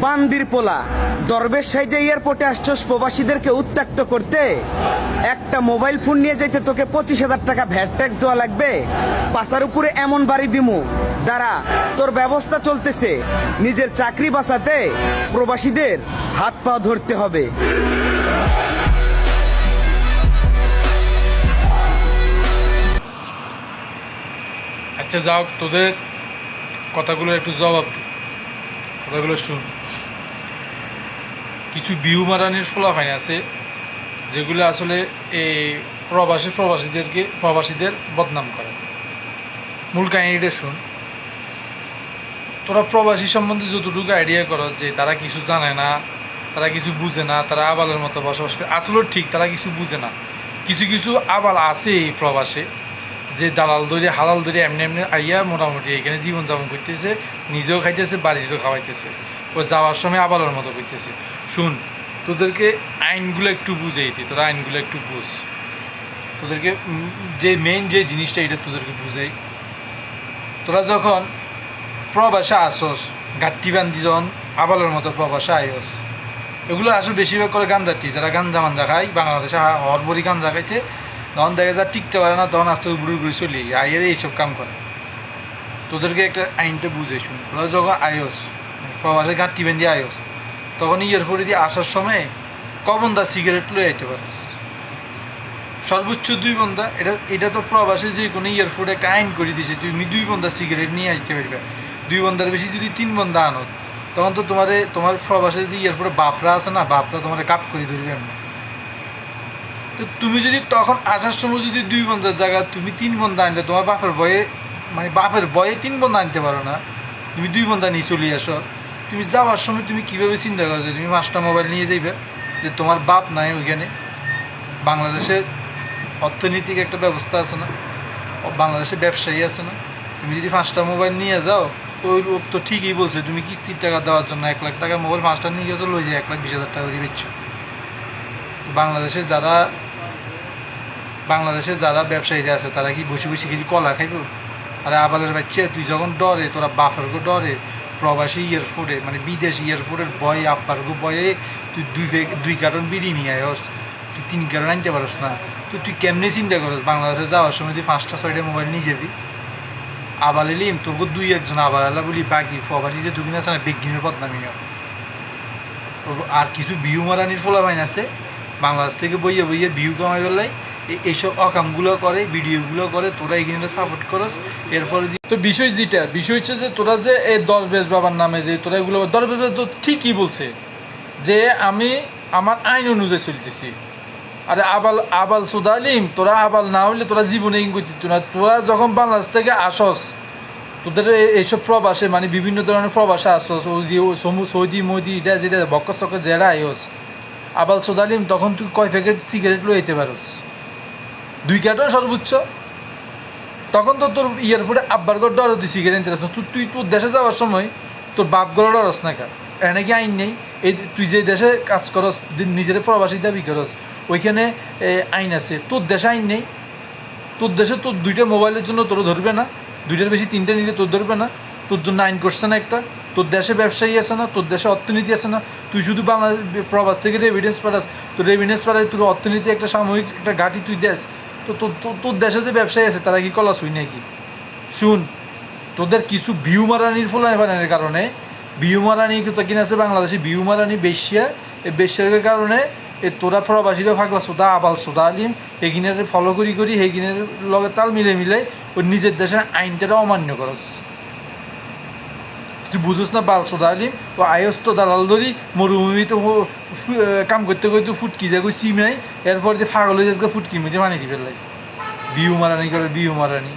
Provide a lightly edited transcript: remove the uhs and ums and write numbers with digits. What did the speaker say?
বান্দির পোলা দরবেশ সাইজে এয়ারপোর্টে আসছস প্রবাসীদেরকে উত্ত্যক্ত করতে। একটা মোবাইল ফোন নিয়ে যাইতে তোকে 25,000 টাকা ভ্যাট ট্যাক্স দেওয়া লাগবে। পাশার উপরে এমন বাড়ি দিমু, দাঁড়া তোর ব্যবস্থা চলতেছে। নিজের চাকরি বাঁচাতে প্রবাসীদের হাত পা ধরতে হবে। আচ্ছা যাও, তোদের কথাগুলো একটু জবাব দে, কথাগুলো শুন। কিছু বিহু মারানির ফলাফাইন আছে যেগুলো আসলে এই প্রবাসীদের বদনাম করে। মূল কাহিনীটা শুন। তোরা প্রবাসী সম্বন্ধে যতটুকু আইডিয়া করো যে তারা কিছু জানে না, তারা কিছু বুঝে না, তারা আবালের মতো বসবাস করে, আসলে ঠিক তারা কিছু বুঝে না। কিছু কিছু আবাল আছে এই প্রবাসে যে দালাল দড়ি হালাল দড়ি এমনি এমনি আইয়া মোটামুটি এখানে জীবনযাপন করতেছে, নিজেও খাইতেছে, বাড়িতেও খাওয়াইতেছে, ও যাওয়ার সময় আবালের মতো করতেছে। শুন, তোদেরকে আইনগুলো একটু বুঝেই দিই, তোরা আইনগুলো একটু বুঝ। তোদেরকে যে মেইন যে জিনিসটা এটা তোদেরকে বুঝাই। তোরা যখন প্রবাসে আসস, গাট্টি বান্দি যখন আবালের মতো প্রবাসে আইস, এগুলো আসলে বেশিরভাগ করে গাঞ্জাটি যারা গাঞ্জা মাঞ্জা খায়, বাংলাদেশে হরবরি গাঞ্জা খাইছে, যখন দেখা যায় টিকতে পারে না তখন আস্তে বুড়ি বুড়ি চলি আইয়ের এইসব কাম করে। তোদেরকে একটা আইনটা বুঝে শুন। তোরা যখন আয়স প্রবাসে গাঁটটি বেঁধে আয়স, তখন এয়ারপোর্টে দিয়ে আসার সময় কবন্দা সিগারেট লয়ে আইতে পারিস, সর্বোচ্চ 2 বন্দা। এটা তো প্রবাসে যে কোনো এয়ারপোর্টে একটা আইন করে দিয়েছে, তুমি 2 বন্দা সিগারেট নিয়ে আসতে পারবে। 2 বন্দার বেশি যদি 3 বন্দা আনো, তখন তো তোমার প্রবাসে যে এয়ারপোর্টে বাপরা আছে না, বাপরা তোমার কাপ করে ধরবে এমনি। তো তুমি যদি তখন আসার সময় যদি 2 বন্দার জায়গায় তুমি 3 বন্দা আনলে, তোমার বাপের বয়ে 3 বন্দা আনতে পারো না, তুমি 2 বন্দা নিয়ে চলে আসো। তুমি যাওয়ার সময় তুমি কীভাবে চিন্তা করছো তুমি 5টা মোবাইল নিয়ে যাইবে, যে তোমার বাপ নাই ওইখানে। বাংলাদেশের অর্থনৈতিক একটা ব্যবস্থা আছে না, বাংলাদেশে ব্যবসায়ী আছে না, তুমি যদি 5টা মোবাইল নিয়ে যাও, ওই লোক তো ঠিকই বলছে তুমি কিস্তির টাকা দেওয়ার জন্য 1 লাখ টাকা মোবাইল 5টা নিয়ে গেছো, লই যায় 1,20,000 টাকা করে বেচছো। বাংলাদেশে যারা ব্যবসায়ীরা আছে তারা কি বসে বসে কিছু কলা খাইব? আরে আবালের বাচ্চা, তুই যখন ডরে, তোরা বাফারগো ডরে প্রবাসী এয়ারপোর্টে মানে বিদেশি এয়ারপোর্টের বয়ে আব্বারগো বয়ে তুই 2 কার্টন বিড়ি নিয়ে আয়স, তুই 3 কার্টন আনতে পারস না। তো তুই কেমনি চিন্তা করস বাংলাদেশে যাওয়ার সময় তুই 5টা 6টা মোবাইল নিয়ে যাবি? আবার এলিম তোর 2-1 আবার আলা বলি, বাকি প্রবাসী যে তুমি আছে না বিজ্ঞানের বদনামিও। আর কিছু বিহু মারানির ফলাফাইন আছে বাংলাদেশ থেকে বইয়ে ভিউ কামাই বেলায় এইসব অকামগুলো করে, ভিডিওগুলো করে, তোরা এখানে সাপোর্ট করস। এরপরে তো বিষয় হচ্ছে যে তোরা যে এই দরবেশ বাবার নামে যে তোরা এগুলো, দরবেশ তো ঠিকই বলছে যে আমি আমার আইন অনুযায়ী চলতেছি। আরে আবাল সুদালিম, তোরা আবাল না হইলে তোরা জীবনে করতিত না। তোরা যখন বাংলাদেশ থেকে আসস, তোদের এইসব প্রবাসে মানে বিভিন্ন ধরনের প্রবাসে আসস, সৌদি মৌদি এটা যেটা বক্কর চক্কর যেটা আইস আবাল সুদালিম, তখন তুই কয় প্যাকেট সিগারেট লইতে পারস? 2 কার্টন সর্বোচ্চ। তখন তো তোর এয়ারপোর্টে আব্বার ঘর ডর দিছি সিগারেট নিতে না। তুই তোর দেশে যাওয়ার সময় তোর বাপ ঘরে ডরস না কার? এনে কি আইন নেই? এই তুই যে দেশে কাজ করস, যে নিজের প্রবাসী দাবি করস, ওইখানে আইন আছে। তোর দেশে আইন নেই। তোর দেশে তোর 2টা মোবাইলের জন্য তোর ধরবে না, 2টার বেশি 3টে নিলে তোর ধরবে না। তোর জন্য আইন করছে না একটা। তোর দেশে ব্যবসায়ী আছে না, তোর দেশে অর্থনীতি আছে না। তুই শুধু বাংলাদেশ প্রবাস থেকে রেভিডেন্স পাঠাস, তোর রেভিডেন্স পাঠায় তোর অর্থনীতি একটা সাময়িক একটা ঘাটি তুই দেশ। তো তোর দেশে যে ব্যবসায়ী আছে তারা কি কলাস হই নাকি? শুন, তোদের কিছু ভিউ মারানির ফলাফানের কারণে, ভিউ মারানি তো কিনা আছে বাংলাদেশে ভিউ মারানি বেশিয়া, এই বেশিয়ার কারণে তোরা প্রবাসীরা ফাঁকলা সোদা আবাল সোদা আলিম এগিনের ফলো করি হেগিনের লগে তাল মিলে ওই নিজের দেশের আইনটা অমান্য করস। তুই বুঝোস না বাল সোদা আলিম ও আয়স তো দালাল ধরি মরুভূমিতে কাম করতে ফুটকি যায় সিমাই, এরপর দিয়ে ফাগল হয়ে যাচ্ছে ফুটকির মধ্যে মানি দিবে লাই। বিহু মারানি করে বিহু মারানি।